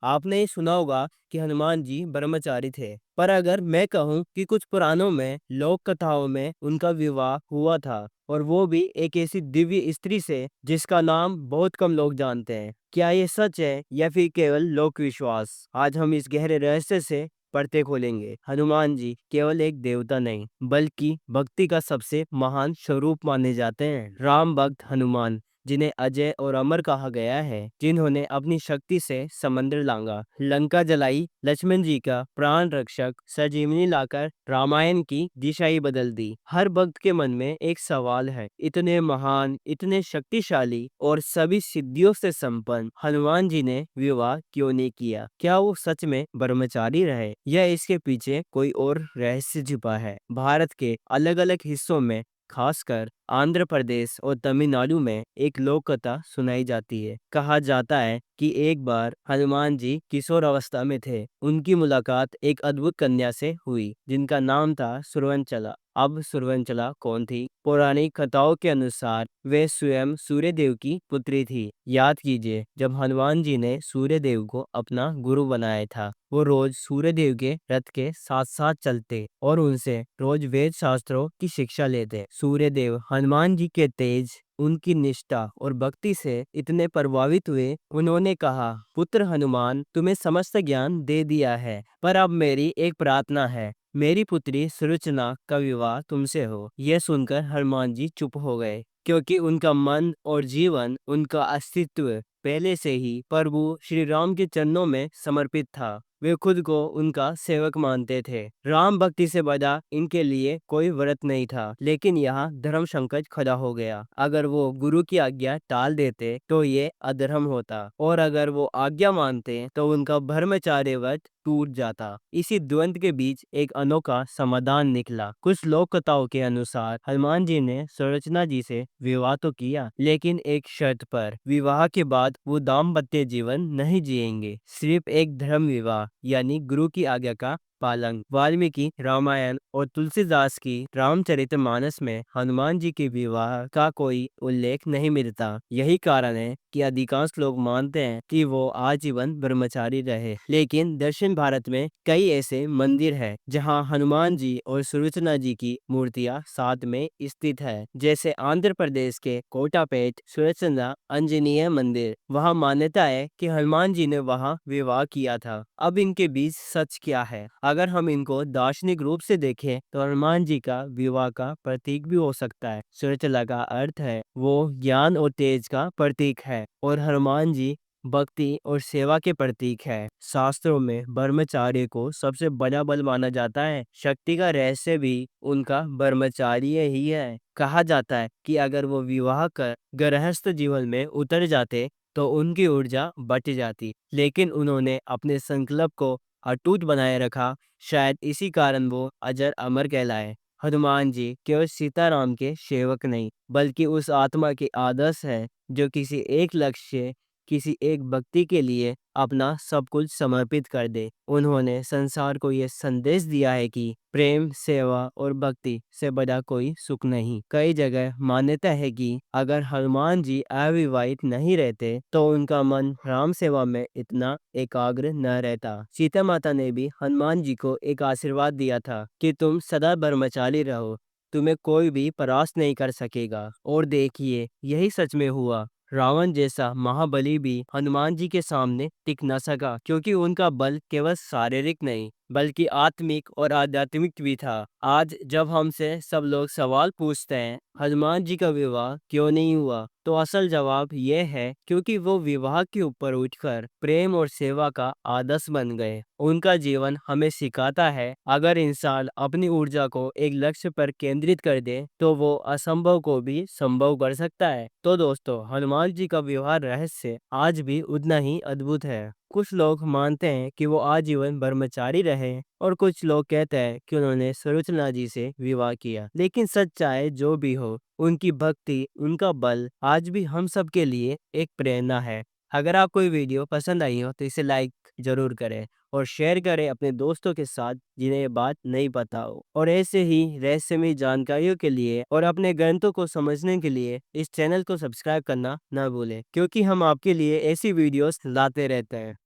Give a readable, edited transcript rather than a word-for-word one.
आपने ये सुना होगा कि हनुमान जी ब्रह्मचारी थे। पर अगर मैं कहूँ कि कुछ पुराणों में, लोक कथाओं में उनका विवाह हुआ था, और वो भी एक ऐसी दिव्य स्त्री से जिसका नाम बहुत कम लोग जानते हैं। क्या ये सच है या फिर केवल लोक विश्वास? आज हम इस गहरे रहस्य से पर्दे खोलेंगे। हनुमान जी केवल एक देवता नहीं, बल्कि भक्ति का सबसे महान स्वरूप माने जाते हैं। राम भक्त हनुमान, जिन्हें अजय और अमर कहा गया है, जिन्होंने अपनी शक्ति से समंदर लांगा, लंका जलाई, लक्ष्मण जी का प्राण रक्षक, संजीवनी लाकर रामायण की दिशा ही बदल दी। हर भक्त के मन में एक सवाल है, इतने महान, इतने शक्तिशाली और सभी सिद्धियों से संपन्न हनुमान जी ने विवाह क्यों नहीं किया? क्या वो सच में ब्रह्मचारी रहे या इसके पीछे कोई और रहस्य छिपा है? भारत के अलग अलग हिस्सों में, खासकर आंध्र प्रदेश और तमिलनाडु में, एक लोक कथा सुनाई जाती है। कहा जाता है कि एक बार हनुमान जी किशोर अवस्था में थे। उनकी मुलाकात एक अद्भुत कन्या से हुई जिनका नाम था सुरवंचला। अब सुरवंचला कौन थी? पौराणिक कथाओं के अनुसार वे स्वयं सूर्यदेव की पुत्री थी। याद कीजिए, जब हनुमान जी ने सूर्यदेव को अपना गुरु बनाया था, वो रोज सूर्यदेव के रथ के साथ साथ चलते और उनसे रोज वेद शास्त्रों की शिक्षा लेते। सूर्यदेव हनुमान जी के तेज, उनकी निष्ठा और भक्ति से इतने प्रभावित हुए, उन्होंने कहा, पुत्र हनुमान, तुम्हें समस्त ज्ञान दे दिया है, पर अब मेरी एक प्रार्थना है, मेरी पुत्री सुलोचना का विवाह तुमसे हो। यह सुनकर हनुमान जी चुप हो गए, क्योंकि उनका मन और जीवन, उनका अस्तित्व पहले से ही प्रभु श्री राम के चरणों में समर्पित था। वे खुद को उनका सेवक मानते थे। राम भक्ति से बड़ा इनके लिए कोई व्रत नहीं था। लेकिन यहाँ धर्म संकट खड़ा हो गया। अगर वो गुरु की आज्ञा टाल देते तो ये अधर्म होता, और अगर वो आज्ञा मानते तो उनका ब्रह्मचार्य व्रत टूट जाता। इसी द्वंद के बीच एक अनोखा समाधान निकला। कुछ लोक कथाओं के अनुसार हनुमान जी ने सुलोचना जी से विवाह तो किया, लेकिन एक शर्त पर। विवाह के बाद वो दाम्पत्य जीवन नहीं जिएंगे, सिर्फ एक धर्म विवाह, यानी गुरु की आज्ञा का पालन। वाल्मीकि रामायण और तुलसीदास की रामचरितमानस में हनुमान जी के विवाह का कोई उल्लेख नहीं मिलता। यही कारण है कि अधिकांश लोग मानते हैं कि वो आजीवन ब्रह्मचारी रहे। लेकिन दक्षिण भारत में कई ऐसे मंदिर हैं जहां हनुमान जी और सुलोचना जी की मूर्तियां साथ में स्थित है। जैसे आंध्र प्रदेश के कोटापेट सुलोचना आंजनेय मंदिर। वहां मान्यता है कि हनुमान जी ने वहां विवाह किया था। अब इनके बीच सच क्या है? अगर हम इनको दार्शनिक रूप से देखें तो हनुमान जी का विवाह का प्रतीक भी हो सकता है। सुलोचना का अर्थ है वो ज्ञान और तेज का प्रतीक है, और हनुमान जी भक्ति और सेवा के प्रतीक है। शास्त्रों में ब्रह्मचार्य को सबसे बड़ा बल माना जाता है। शक्ति का रहस्य भी उनका ब्रह्मचार्य ही है। कहा जाता है कि अगर वो विवाह कर गृहस्थ जीवन में उतर जाते तो उनकी ऊर्जा बच जाती, लेकिन उन्होंने अपने संकल्प को अटूट बनाए रखा। शायद इसी कारण वो अजर अमर कहलाए। हनुमान जी केवल सीताराम के सेवक नहीं, बल्कि उस आत्मा के आदर्श है जो किसी एक लक्ष्य, किसी एक भक्ति के लिए अपना सब कुछ समर्पित कर दे। उन्होंने संसार को यह संदेश दिया है कि प्रेम, सेवा और भक्ति से बड़ा कोई सुख नहीं। कई जगह मान्यता है कि अगर हनुमान जी अविवाहित नहीं रहते तो उनका मन राम सेवा में इतना एकाग्र न रहता। सीता माता ने भी हनुमान जी को एक आशीर्वाद दिया था कि तुम सदा ब्रह्मचारी रहो, तुम्हें कोई भी परास्त नहीं कर सकेगा। और देखिए, यही सच में हुआ। रावण जैसा महाबली भी हनुमान जी के सामने टिक न सका, क्योंकि उनका बल केवल शारीरिक नहीं बल्कि आत्मिक और आध्यात्मिक भी था। आज जब हमसे सब लोग सवाल पूछते हैं हनुमान जी का विवाह क्यों नहीं हुआ, तो असल जवाब यह है क्योंकि वो विवाह के ऊपर उठकर प्रेम और सेवा का आदर्श बन गए। उनका जीवन हमें सिखाता है, अगर इंसान अपनी ऊर्जा को एक लक्ष्य पर केंद्रित कर दे तो वो असंभव को भी संभव कर सकता है। तो दोस्तों, हनुमान जी का विवाह रहस्य आज भी उतना ही अद्भुत है। कुछ लोग मानते हैं कि वो आजीवन ब्रह्मचारी रहे, और कुछ लोग कहते हैं कि उन्होंने सुलोचना जी से विवाह किया। लेकिन सच चाहे जो भी हो, उनकी भक्ति, उनका बल आज भी हम सब के लिए एक प्रेरणा है। अगर आपको ये वीडियो पसंद आई हो तो इसे लाइक जरूर करें और शेयर करें अपने दोस्तों के साथ जिन्हें ये बात नहीं पता हो। और ऐसे ही रहस्यमय जानकारियों के लिए और अपने ग्रंथों को समझने के लिए इस चैनल को सब्सक्राइब करना ना भूलें, क्योंकि हम आपके लिए ऐसी वीडियोस लाते रहते हैं।